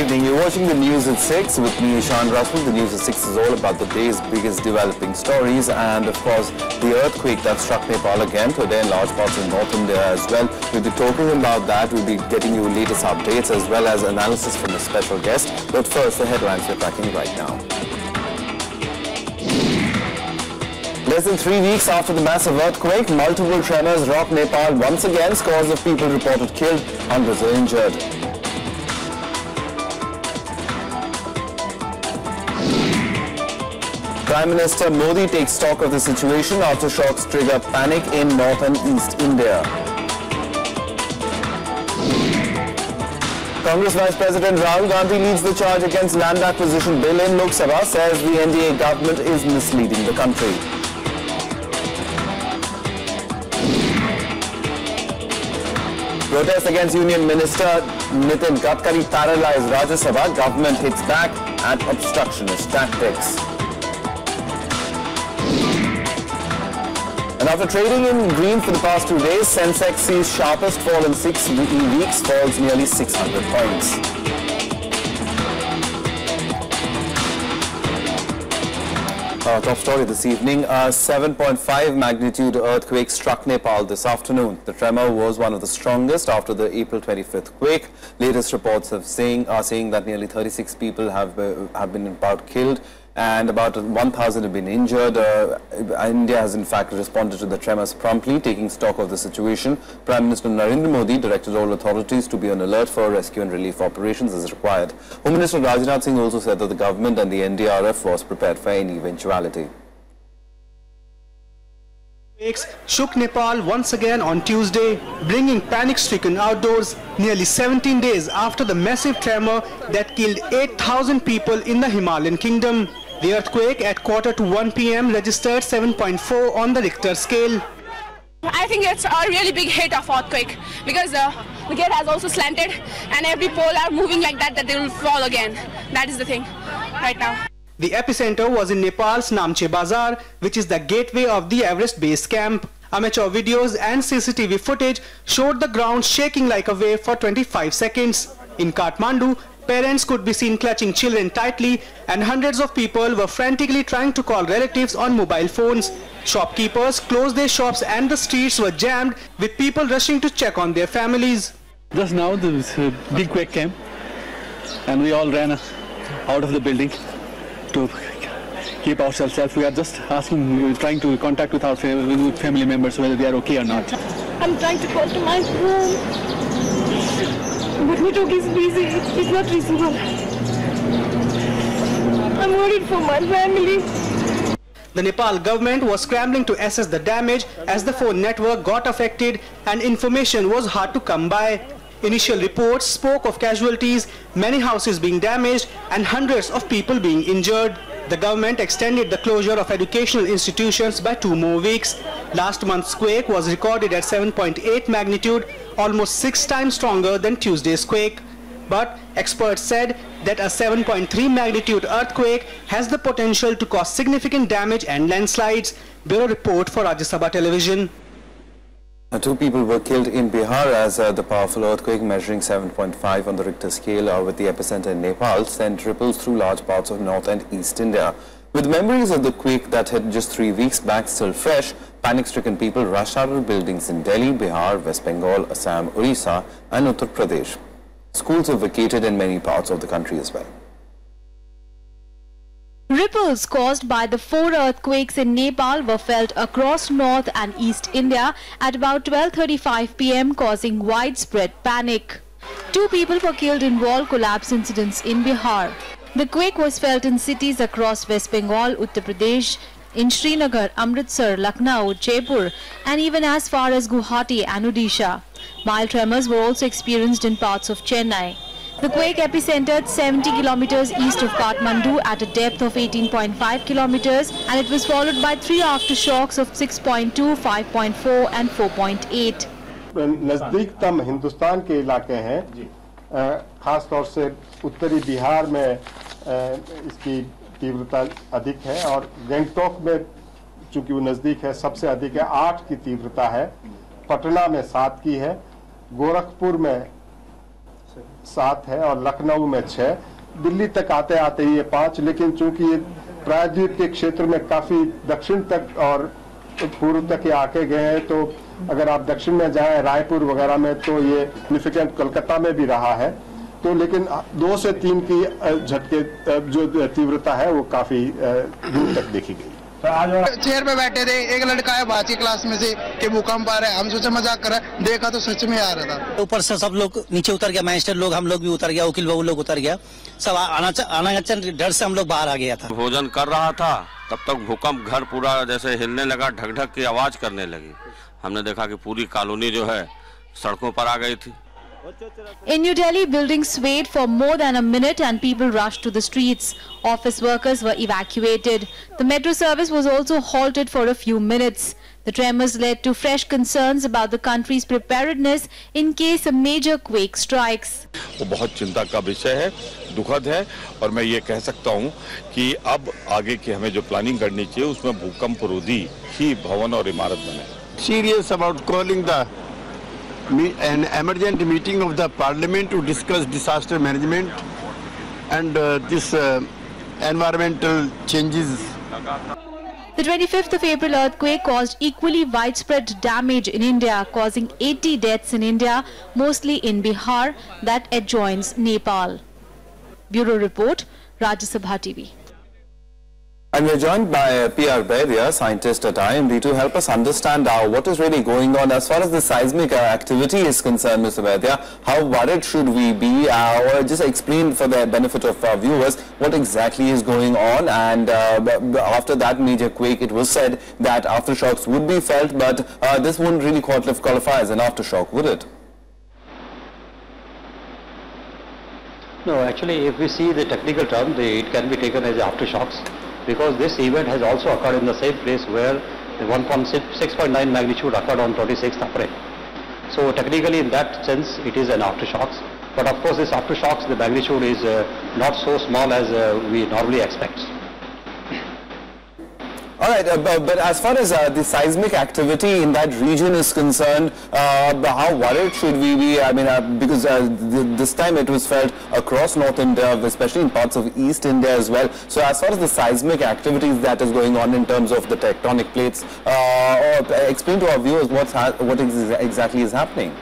evening. You're watching the news at 6 with me, Ishan Rasmus. The news at 6 is all about the day's biggest developing stories and, of course, the earthquake that struck Nepal again today in large parts of North India as well. We'll be talking about that. We'll be getting you latest updates as well as analysis from a special guest. But first, the headlines we're tracking right now. Less than 3 weeks after the massive earthquake, multiple tremors rocked Nepal once again. Scores of people reported killed, hundreds are injured. Prime Minister Modi takes stock of the situation. Aftershocks trigger panic in North and East India. Congress Vice President Rahul Gandhi leads the charge against land acquisition bill in Lok Sabha, says the NDA government is misleading the country. Protest against Union Minister Nitin Gadkari paralyzed Rajya Sabha. Government hits back at obstructionist tactics. And after trading in green for the past 2 days, Sensex sees sharpest fall in 6 weeks, falls nearly 600 points. Our top story this evening, a 7.5 magnitude earthquake struck Nepal this afternoon. The tremor was one of the strongest after the April 25th quake. Latest reports are saying that nearly 36 people have been about killed and about 1,000 have been injured. India has in fact responded to the tremors promptly, taking stock of the situation. Prime Minister Narendra Modi directed all authorities to be on alert for rescue and relief operations as required. Home Minister Rajnath Singh also said that the government and the NDRF was prepared for any eventuality. Quakes shook Nepal once again on Tuesday, bringing panic-stricken outdoors nearly 17 days after the massive tremor that killed 8,000 people in the Himalayan kingdom. The earthquake at 1:45 p.m. registered 7.4 on the Richter scale. I think it's a really big hit of earthquake because the gate has also slanted and every pole are moving like that they will fall again. That is the thing right now. The epicenter was in Nepal's Namche Bazar, which is the gateway of the Everest base camp. Amateur videos and CCTV footage showed the ground shaking like a wave for 25 seconds. In Kathmandu, parents could be seen clutching children tightly and hundreds of people were frantically trying to call relatives on mobile phones. Shopkeepers closed their shops and the streets were jammed with people rushing to check on their families. Just now the big quake came and we all ran out of the building to keep ourselves safe. We are just trying to contact with our family members whether they are okay or not. I'm trying to call to my room, but network is busy. It's not reachable. I'm worried for my family. The Nepal government was scrambling to assess the damage as the phone network got affected and information was hard to come by. Initial reports spoke of casualties, many houses being damaged and hundreds of people being injured. The government extended the closure of educational institutions by 2 more weeks. Last month's quake was recorded at 7.8 magnitude, almost 6 times stronger than Tuesday's quake. But experts said that a 7.3 magnitude earthquake has the potential to cause significant damage and landslides. Bureau report for Rajya Sabha Television. 2 people were killed in Bihar as the powerful earthquake measuring 7.5 on the Richter scale with the epicenter in Nepal sent ripples through large parts of North and East India. With memories of the quake that hit just 3 weeks back still fresh, panic-stricken people rushed out of buildings in Delhi, Bihar, West Bengal, Assam, Orissa and Uttar Pradesh. Schools were vacated in many parts of the country as well. Ripples caused by the 4 earthquakes in Nepal were felt across North and East India at about 12:35 p.m. causing widespread panic. 2 people were killed in wall collapse incidents in Bihar. The quake was felt in cities across West Bengal, Uttar Pradesh, in Srinagar, Amritsar, Lucknow, Jaipur and even as far as Guwahati and Odisha. Mild tremors were also experienced in parts of Chennai. The quake epicentered 70 kilometers east of Kathmandu at a depth of 18.5 kilometers and it was followed by 3 aftershocks of 6.2, 5.4 and 4.8. नज़दीकतम Hindustan के इलाके हैं, खास तौर से उत्तरी बिहार में इसकी तीव्रता अधिक है और गंगटोक में चूंकि वो नज़दीक है सबसे अधिक है, 8 की तीव्रता है, पटना में 7 की है, गोरखपुर में 7 है और लखनऊ में 6, दिल्ली तक आते आते ये 5, लेकिन चूंकि ये प्रायद्वीप के क्षेत्र में काफी दक्षिण तक और पूर्व तक ये आके गए हैं, तो अगर आप दक्षिण में जाएं रायपुर वगैरह में तो ये सिग्निफिकेंट कोलकाता में भी रहा है। तो लेकिन 2 से 3 की झटके जो तीव्रता है वो काफी दूर तक देखी गई। चेयर पे बैठे थे, एक लड़का है बात की क्लास में से कि भूकंप आ रहा है, हम सोचे मजाक कर रहे हैं, देखा तो सच में आ रहा था। ऊपर से सब लोग नीचे उतर गया, मैजिस्ट्रेट लोग, हम लोग भी उतर गया, वकील बाबू लोग उतर गया, सब आना डर से हम लोग बाहर आ गया था। भोजन कर रहा था तब तक भूकंप घर पूरा जैसे हिलने लगा, ढक ढक की आवाज करने लगी। हमने देखा कि पूरी कॉलोनी जो है सड़कों पर आ गई थी। In New Delhi, buildings swayed for more than a minute and people rushed to the streets. Office workers were evacuated. The metro service was also halted for a few minutes. The tremors led to fresh concerns about the country's preparedness in case a major quake strikes. वो बहुत चिंता का विषय है, दुखद है, और मैं ये कह सकता हूँ कि अब आगे की हमें जो प्लानिंग करनी चाहिए उसमें भूकंप रोधी ही भवन और इमारत बने। Serious about calling an emergent meeting of the Parliament to discuss disaster management and this environmental changes. The 25th of April earthquake caused equally widespread damage in India, causing 80 deaths in India, mostly in Bihar, that adjoins Nepal. Bureau Report, Rajya Sabha TV. And we're joined by P.R. Baidia, scientist at IMD, to help us understand what is really going on as far as the seismic activity is concerned, Mr. Baidia. How worried should we be? Or just explain for the benefit of our viewers what exactly is going on. And after that major quake, it was said that aftershocks would be felt, but this wouldn't really qualify as an aftershock, would it? No, actually, if we see the technical term, it can be taken as aftershocks, because this event has also occurred in the same place where the 6.9 magnitude occurred on 26th April. So technically in that sense it is an aftershocks, but of course this aftershocks, the magnitude is not so small as we normally expect. All right, but as far as the seismic activity in that region is concerned, how worried should we be? I mean, because this time it was felt across North India, especially in parts of East India as well. So as far as the seismic activities that is going on in terms of the tectonic plates, explain to our viewers what exactly is happening.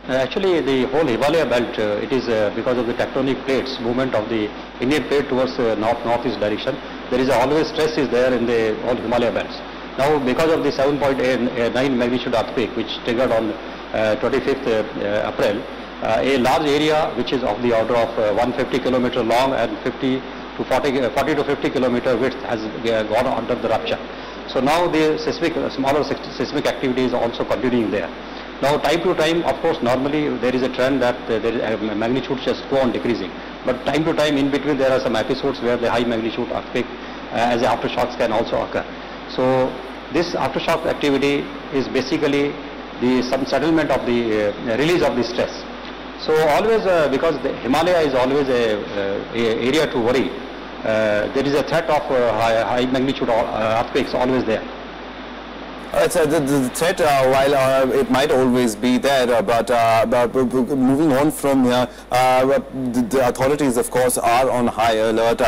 Actually, the whole Himalaya belt, it is because of the tectonic plates, movement of the Indian plate towards northeast direction. There is always stress is there in the whole Himalaya belts. Now, because of the 7.9 magnitude earthquake, which triggered on 25th April, a large area which is of the order of 150 kilometer long and 40 to 50 kilometer width has gone under the rupture. So now the smaller seismic activity is also continuing there. Now, time to time, of course, normally there is a trend that magnitude just go on decreasing. But time to time, in between, there are some episodes where the high magnitude earthquake as the aftershocks can also occur. So, this aftershock activity is basically some settlement of the release of the stress. So, always because the Himalaya is always a area to worry, there is a threat of high magnitude earthquakes always there. So the threat, while it might always be there, but moving on from here, the authorities, of course, are on high alert.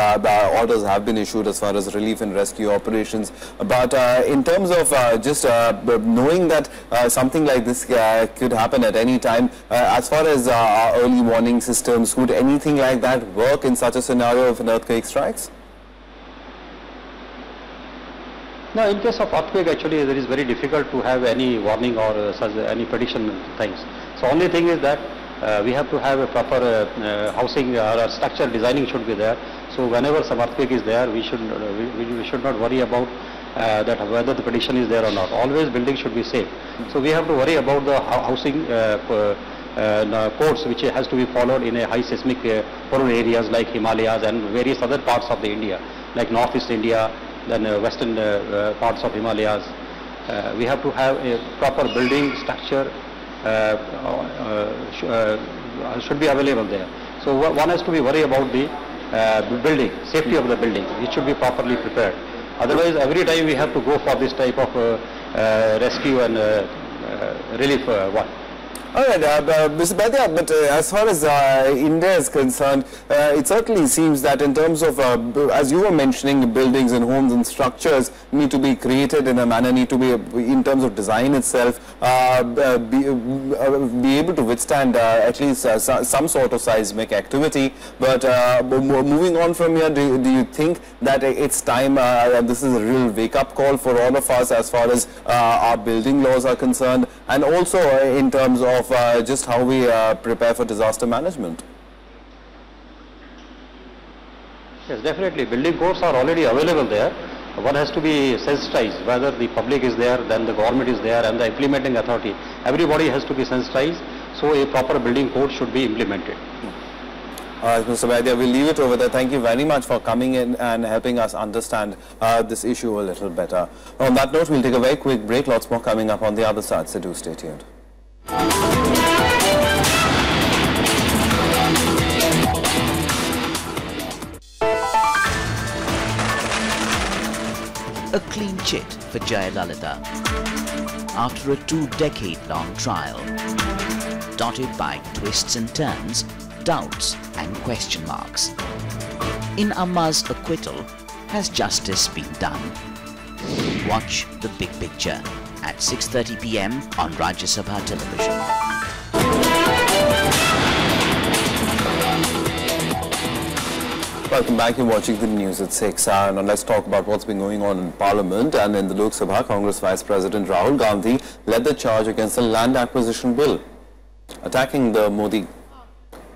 Orders have been issued as far as relief and rescue operations. But in terms of just knowing that something like this could happen at any time, as far as our early warning systems, could anything like that work in such a scenario if an earthquake strikes? No, in case of earthquake, actually, it is very difficult to have any warning or such any prediction things. So, only thing is that we have to have a proper housing or structure designing should be there. So, whenever some earthquake is there, we should not worry about that whether the prediction is there or not. Always building should be safe. So, we have to worry about the housing codes which has to be followed in a high seismic prone areas like Himalayas and various other parts of the India, like Northeast India, then western parts of Himalayas. We have to have a proper building structure should be available there. So one has to be worried about the building, safety of the building. It should be properly prepared. Otherwise, every time we have to go for this type of rescue and relief one. All right, Mr. Bhatia, but as far as India is concerned, it certainly seems that in terms of, as you were mentioning, buildings and homes and structures need to be created in a manner, need to be, in terms of design itself, be able to withstand at least some sort of seismic activity. But moving on from here, do you think that it's time, this is a real wake-up call for all of us as far as our building laws are concerned, and also in terms of just how we prepare for disaster management? Yes, definitely. Building codes are already available there. One has to be sensitized, whether the public is there, then the government is there, and the implementing authority. Everybody has to be sensitized, so a proper building code should be implemented. Mr. Vaidya, we'll leave it over there. Thank you very much for coming in and helping us understand this issue a little better. On that note, we'll take a very quick break. Lots more coming up on the other side, so do stay tuned. A clean chit for Jayalalitha after a 2-decade-long trial, dotted by twists and turns, doubts and question marks. In Amma's acquittal, has justice been done? Watch The Big Picture at 6:30 p.m. on Rajya Sabha television. Welcome back. You're watching the news at 6. Now let's talk about what's been going on in Parliament. And in the Lok Sabha, Congress Vice President Rahul Gandhi led the charge against the land acquisition bill, attacking the Modi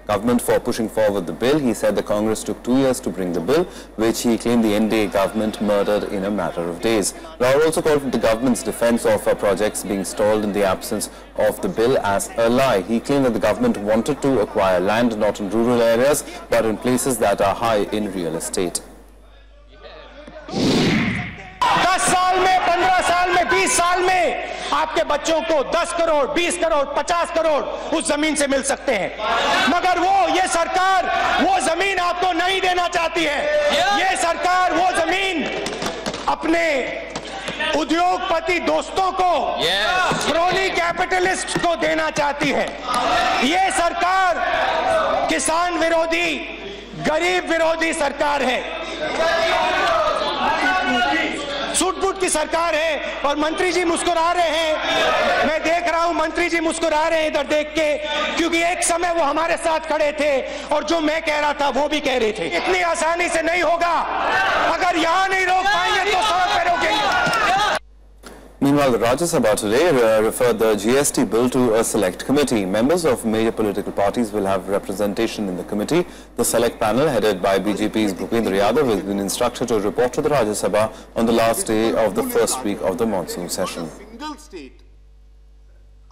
government for pushing forward the bill. He said the Congress took 2 years to bring the bill, which he claimed the NDA government murdered in a matter of days. Rahul also called for the government's defense of projects being stalled in the absence of the bill as a lie. He claimed that the government wanted to acquire land not in rural areas, but in places that are high in real estate. 10 साल में, 15 साल में, 20 साल में आपके बच्चों को 10 करोड़, 20 करोड़, 50 करोड़ उस जमीन से मिल सकते हैं, मगर ये सरकार वो जमीन आपको नहीं देना चाहती है। ये सरकार वो जमीन अपने उद्योगपति दोस्तों को, क्रोनी कैपिटलिस्ट को देना चाहती है। ये सरकार किसान विरोधी, गरीब विरोधी सरकार है, सूट-बूट की सरकार है। और मंत्री जी मुस्कुरा रहे हैं, मैं देख रहा हूं मंत्री जी मुस्कुरा रहे हैं इधर देख के, क्योंकि एक समय वो हमारे साथ खड़े थे और जो मैं कह रहा था वो भी कह रहे थे। इतनी आसानी से नहीं होगा, अगर यहां नहीं रोक पाएंगे तो सड़क पे रोकेंगे। Meanwhile, the Rajya Sabha today referred the GST bill to a select committee. Members of major political parties will have representation in the committee. The select panel, headed by BJP's Bhupendra Yadav, has been instructed to report to the Rajya Sabha on the last day of the first week of the monsoon session. Single state.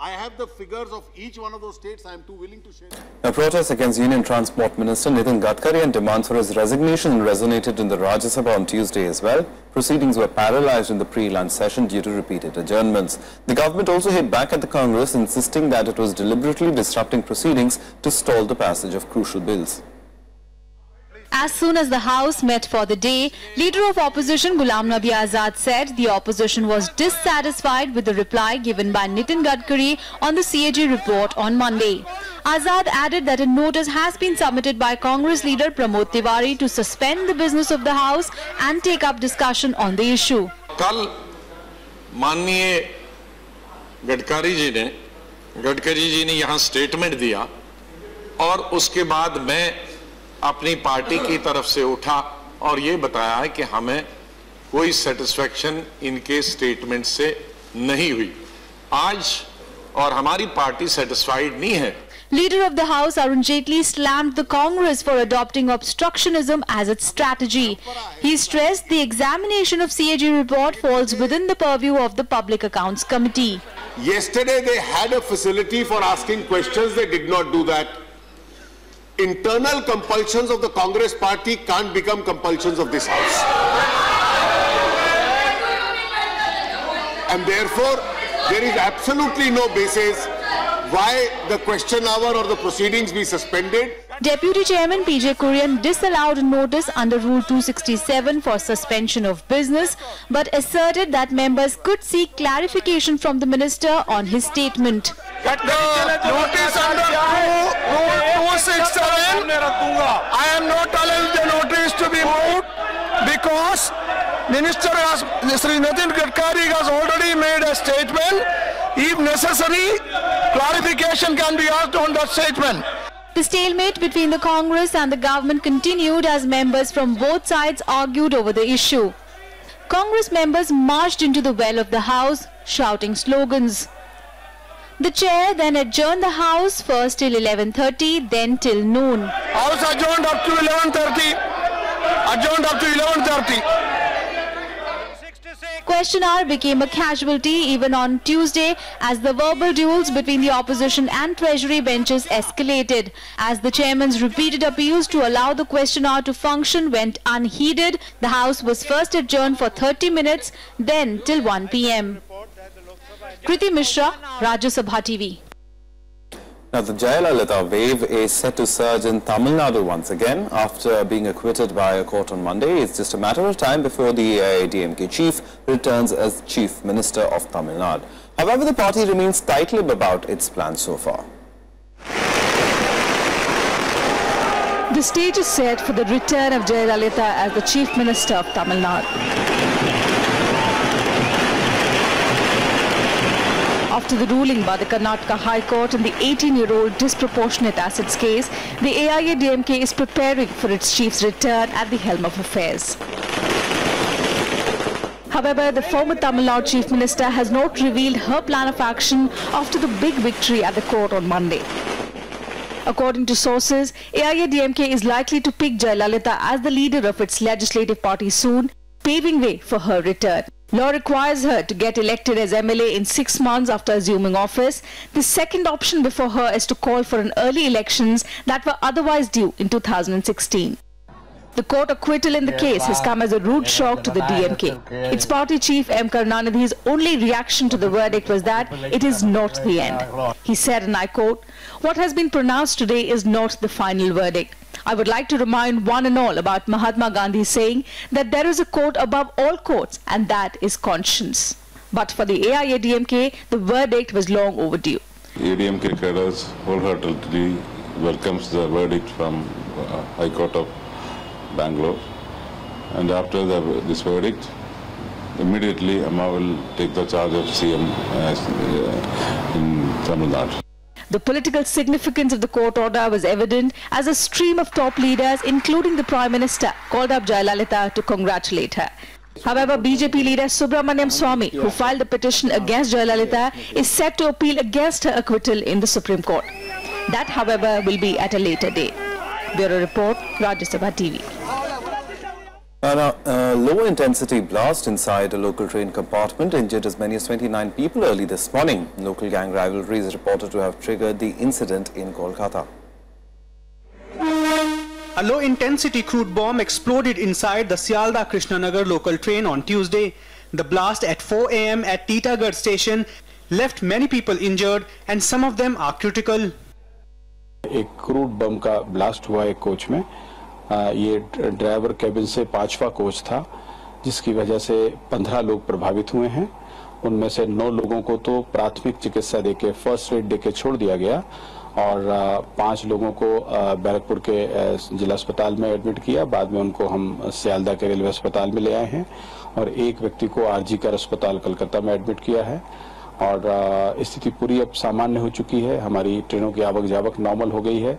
I have the figures of each one of those states. I am too willing to share. Now, protests against Union Transport Minister Nitin Gadkari and demands for his resignation resonated in the Rajya Sabha on Tuesday as well. Proceedings were paralysed in the pre-lunch session due to repeated adjournments. The government also hit back at the Congress, insisting that it was deliberately disrupting proceedings to stall the passage of crucial bills. As soon as the House met for the day, Leader of Opposition Ghulam Nabi Azad said the opposition was dissatisfied with the reply given by Nitin Gadkari on the CAG report on Monday. Azad added that a notice has been submitted by Congress leader Pramod Tiwari to suspend the business of the House and take up discussion on the issue. कल माननीय गडकरी जी ने यहाँ statement दिया और उसके बाद मैं अपनी पार्टी की तरफ से उठा और ये बताया है कि हमें कोई सेटिस्फेक्शन इनके स्टेटमेंट से नहीं हुई आज और हमारी पार्टी सेटिस्फाइड नहीं है। Leader of the House Arun Jaitley slammed the Congress for adopting obstructionism as its strategy. He stressed the examination of CAG report falls within the purview of the Public Accounts Committee. Yesterday they had a facility for asking questions. They did not do that. Internal compulsions of the Congress party can't become compulsions of this House. And therefore, there is absolutely no basis why the question hour or the proceedings be suspended. Deputy Chairman PJ Kurian disallowed notice under Rule 267 for suspension of business, but asserted that members could seek clarification from the minister on his statement. Notice under Rule 267, I am not allowing the notice to be moved because Minister Sri Nitin Gadkari has already made a statement. If necessary, clarification can be asked on that statement. The stalemate between the Congress and the government continued as members from both sides argued over the issue. Congress members marched into the well of the House, shouting slogans. The chair then adjourned the House first till 11:30, then till noon. House adjourned up to 11:30. Adjourned up to 11:30. Question hour became a casualty even on Tuesday as the verbal duels between the opposition and Treasury benches escalated. As the chairman's repeated appeals to allow the question hour to function went unheeded, the House was first adjourned for 30 minutes, then till 1 p.m. Kriti Mishra, Rajya Sabha TV. Now, the Jayalalitha wave is set to surge in Tamil Nadu once again after being acquitted by a court on Monday. It's just a matter of time before the AIADMK chief returns as Chief Minister of Tamil Nadu. However, the party remains tight-lipped about its plans so far. The stage is set for the return of Jayalalitha as the Chief Minister of Tamil Nadu. After the ruling by the Karnataka High Court in the 18-year-old disproportionate assets case, the AIADMK is preparing for its chief's return at the helm of affairs. However, the former Tamil Nadu Chief Minister has not revealed her plan of action after the big victory at the court on Monday. According to sources, AIADMK is likely to pick Jayalalitha as the leader of its legislative party soon, paving way for her return. Law requires her to get elected as MLA in 6 months after assuming office. The second option before her is to call for an early elections that were otherwise due in 2016. The court acquittal in the case has come as a rude shock to the DMK. Its party chief M. Karunanidhi's only reaction to the verdict was that it is not the end. He said, and I quote, "What has been pronounced today is not the final verdict. I would like to remind one and all about Mahatma Gandhi saying that there is a court above all courts, and that is conscience." But for the AIADMK, the verdict was long overdue. ADMK cadres wholeheartedly welcomes the verdict from High Court of Bangalore, and after this verdict, immediately Amma will take the charge of CM in Tamil Nadu. The political significance of the court order was evident as a stream of top leaders, including the Prime Minister, called up Jayalalitha to congratulate her. However, BJP leader Subramaniam Swamy, who filed the petition against Jayalalitha, is set to appeal against her acquittal in the Supreme Court. That, however, will be at a later date. Bureau Report, Rajya Sabha TV. A low-intensity blast inside a local train compartment injured as many as 29 people early this morning. Local gang rivalry is reported to have triggered the incident in Kolkata. A low-intensity crude bomb exploded inside the Sialdah Krishnanagar local train on Tuesday. The blast at 4 a.m. at Titagarh station left many people injured and some of them are critical. एक crude bomb का blast हुआ एक coach में। ये driver cabin से 5वां coach था, जिसकी वजह से 15 लोग प्रभावित हुए हैं। उनमें से 9 लोगों को तो प्राथमिक चिकित्सा देके फर्स्ट एड देके छोड़ दिया गया और 5 लोगों को बैरकपुर के जिला अस्पताल में एडमिट किया। बाद में उनको हम सियालदा के रेलवे अस्पताल में ले आए हैं और एक व्यक्ति को आरजी कर अस्पताल कलकत्ता में एडमिट किया है और स्थिति पूरी अब सामान्य हो चुकी है। हमारी ट्रेनों की आवक जावक नॉर्मल हो गई है।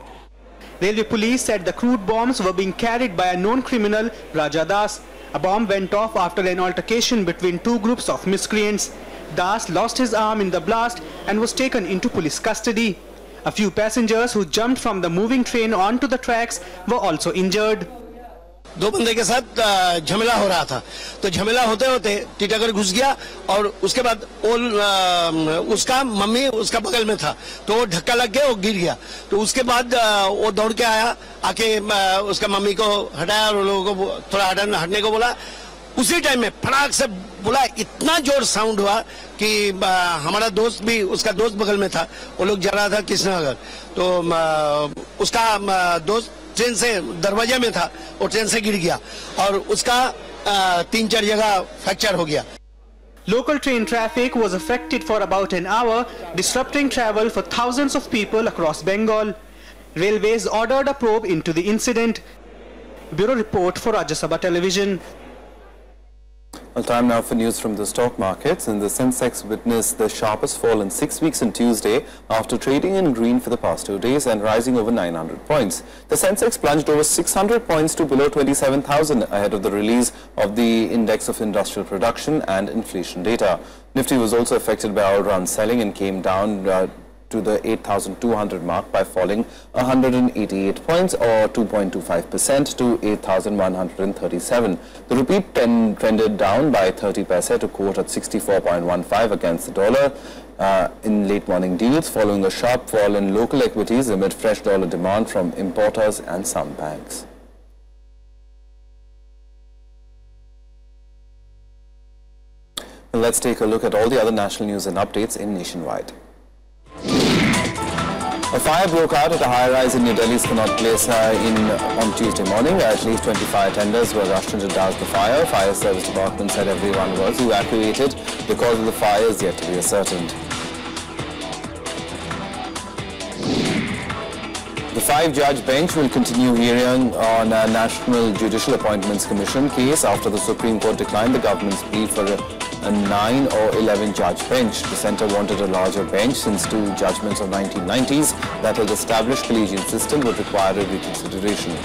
Railway police said the crude bombs were being carried by a known criminal, Raja Das. A bomb went off after an altercation between 2 groups of miscreants. Das lost his arm in the blast and was taken into police custody. A few passengers who jumped from the moving train onto the tracks were also injured. 2 बंदे के साथ झमेला हो रहा था, तो झमेला होते होते टीटागढ़ घुस गया और उसके बाद उसका मम्मी उसका बगल में था, तो वो धक्का लग गया, वो गिर गया। तो उसके बाद वो दौड़ के आया, आके उसका मम्मी को हटाया और लोगों को थोड़ा हटने को बोला। उसी टाइम में फटाक से बोला, इतना जोर साउंड हुआ कि हमारा दोस्त भी, उसका दोस्त बगल में था, वो लोग जा रहा था कृष्णनगर, तो उसका दोस्त ट्रेन से दरवाजे में था, वो ट्रेन से गिर गया और उसका 3-4 जगह फ्रैक्चर हो गया। Local train traffic was affected for about an hour, disrupting travel for thousands of people across Bengal. Railways ordered a probe into the incident. Bureau report for Rajya Sabha Television. Well, time now for news from the stock markets. And the Sensex witnessed the sharpest fall in 6 weeks on Tuesday after trading in green for the past 2 days and rising over 900 points. The Sensex plunged over 600 points to below 27,000 ahead of the release of the Index of Industrial Production and inflation data. Nifty was also affected by all-round selling and came down to the 8,200 mark by falling 188 points or 2.25% to 8,137. The rupee trended down by 30 paise to quote at 64.15 against the dollar in late morning deals, following a sharp fall in local equities amid fresh dollar demand from importers and some banks. Let's take a look at all the other national news and updates in Nationwide. A fire broke out at a high-rise in New Delhi's Connaught Place on Tuesday morning. At least 20 fire tenders were rushed in to douse the fire. Fire service department said everyone was evacuated. The cause of the fire is yet to be ascertained. The 5-judge bench will continue hearing on a National Judicial Appointments Commission case after the Supreme Court declined the government's plea for a 9 or 11 judge bench. The centre wanted a larger bench since 2 judgments of 1990s that had established collegiate system would require a reconsideration.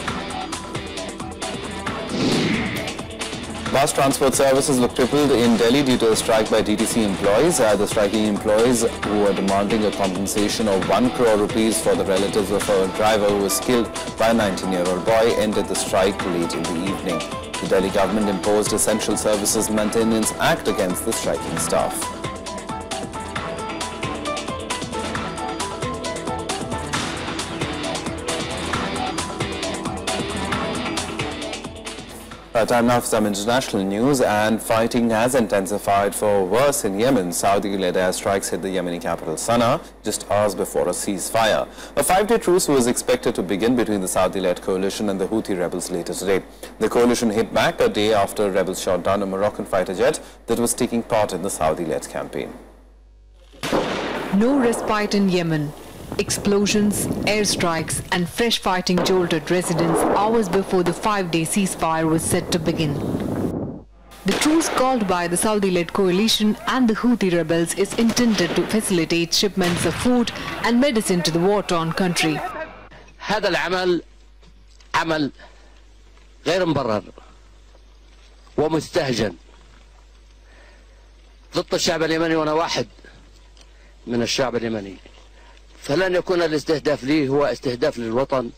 Bus transport services were crippled in Delhi due to a strike by DTC employees. The striking employees, who were demanding a compensation of 1 crore rupees for the relatives of a driver who was killed by a 19-year-old boy, ended the strike late in the evening. The Delhi government imposed Essential Services Maintenance Act against the striking staff. Time now for some international news, and fighting has intensified for worse in Yemen. Saudi-led airstrikes hit the Yemeni capital Sana'a just hours before a ceasefire. A 5-day truce was expected to begin between the Saudi-led coalition and the Houthi rebels later today. The coalition hit back a day after rebels shot down a Moroccan fighter jet that was taking part in the Saudi-led campaign. No respite in Yemen. Explosions, airstrikes and fresh fighting jolted residents hours before the 5-day ceasefire was set to begin. The truce called by the Saudi-led coalition and the Houthi rebels is intended to facilitate shipments of food and medicine to the war-torn country. هذا العمل عمل غير مبرر ومستهجن ضد الشعب اليمني، وأنا واحد من الشعب اليمني. فلن يكون الاستهداف لي هو استهداف للوطن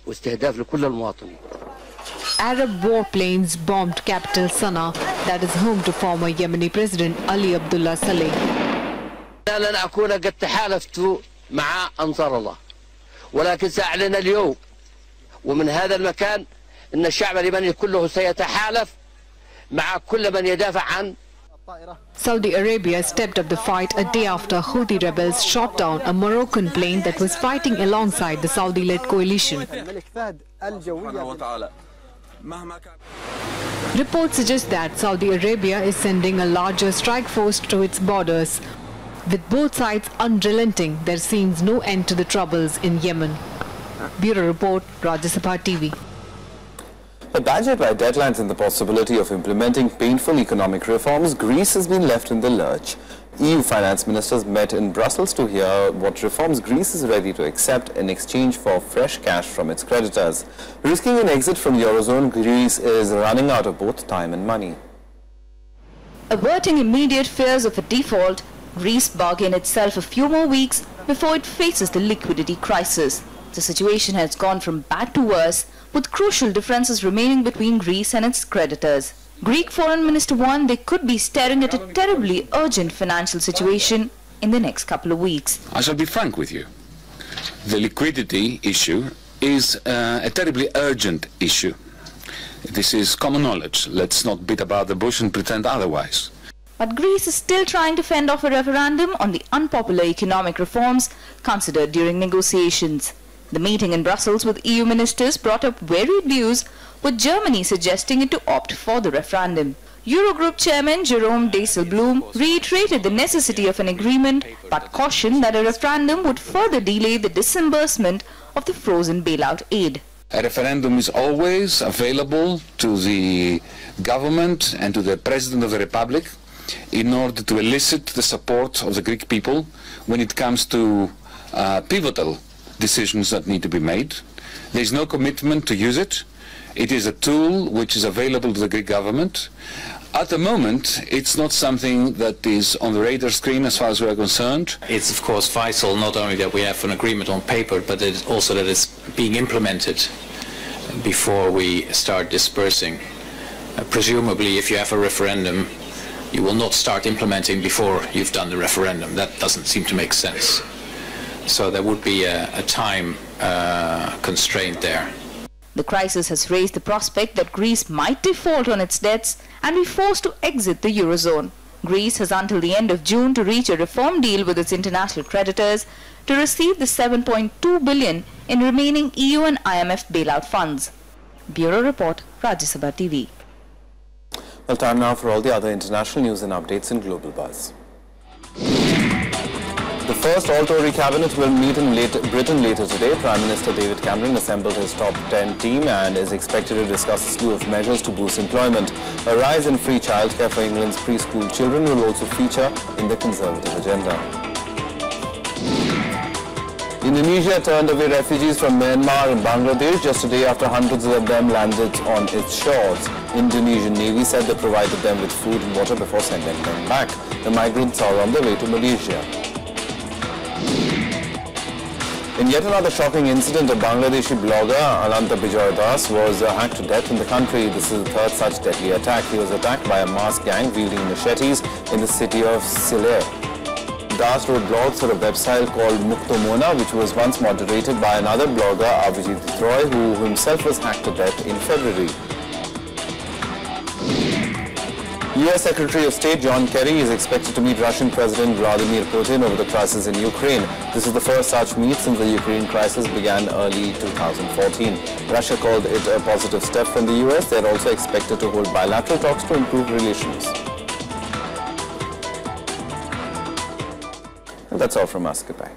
واستهداف لكل المواطنين. Arab warplanes bombed capital Sana'a, that is home to former Yemeni President Ali Abdullah Saleh. لن أكون قد تحالفت مع أنصار الله، ولكن سأعلن اليوم ومن هذا المكان أن الشعب اليمني كله سيتحالف مع كل من يدافع عن. Saudi Arabia stepped up the fight a day after Houthi rebels shot down a Moroccan plane that was fighting alongside the Saudi-led coalition. Reports suggest that Saudi Arabia is sending a larger strike force to its borders. With both sides unrelenting, there seems no end to the troubles in Yemen. Bureau Report, Rajya Sabha TV. Badgered by deadlines and the possibility of implementing painful economic reforms, Greece has been left in the lurch. EU finance ministers met in Brussels to hear what reforms Greece is ready to accept in exchange for fresh cash from its creditors. Risking an exit from Eurozone, Greece is running out of both time and money. Averting immediate fears of a default, Greece bargained itself a few more weeks before it faces the liquidity crisis. The situation has gone from bad to worse, with crucial differences remaining between Greece and its creditors. Greek Foreign Minister warned they could be staring at a terribly urgent financial situation in the next couple of weeks. I shall be frank with you. The liquidity issue is a terribly urgent issue. This is common knowledge. Let's not beat about the bush and pretend otherwise. But Greece is still trying to fend off a referendum on the unpopular economic reforms considered during negotiations. The meeting in Brussels with EU ministers brought up varied views, with Germany suggesting it to opt for the referendum. Eurogroup chairman Jerome Dijsselbloem reiterated the necessity of an agreement, but cautioned that a referendum would further delay the disbursement of the frozen bailout aid. A referendum is always available to the government and to the President of the Republic in order to elicit the support of the Greek people when it comes to pivotal decisions that need to be made. There is no commitment to use it. It is a tool which is available to the Greek government. At the moment, it's not something that is on the radar screen as far as we are concerned. It's of course vital not only that we have an agreement on paper, but it's also that it's being implemented before we start dispersing. Presumably, if you have a referendum, you will not start implementing before you've done the referendum. That doesn't seem to make sense. So there would be a time constraint there. The crisis has raised the prospect that Greece might default on its debts and be forced to exit the Eurozone. Greece has until the end of June to reach a reform deal with its international creditors to receive the 7.2 billion in remaining EU and IMF bailout funds. Bureau Report, Rajya Sabha TV. Well, time now for all the other international news and updates in Global Buzz. The first all-Tory cabinet will meet in Britain later today. Prime Minister David Cameron assembled his top 10 team and is expected to discuss a slew of measures to boost employment. A rise in free childcare for England's preschool children will also feature in the Conservative agenda. Indonesia turned away refugees from Myanmar and Bangladesh just a day after hundreds of them landed on its shores. Indonesian Navy said they provided them with food and water before sending them back. The migrants are on their way to Malaysia. In yet another shocking incident, a Bangladeshi blogger, Alanta Bijoy Das, was hacked to death in the country. This is the third such deadly attack. He was attacked by a masked gang wielding machetes in the city of Sile. Das wrote blogs for a website called Mukto Mona, which was once moderated by another blogger, Avijit Roy, who himself was hacked to death in February. U.S. Secretary of State John Kerry is expected to meet Russian President Vladimir Putin over the crisis in Ukraine. This is the first such meet since the Ukraine crisis began early 2014. Russia called it a positive step from the U.S. They are also expected to hold bilateral talks to improve relations. And that's all from us. Goodbye.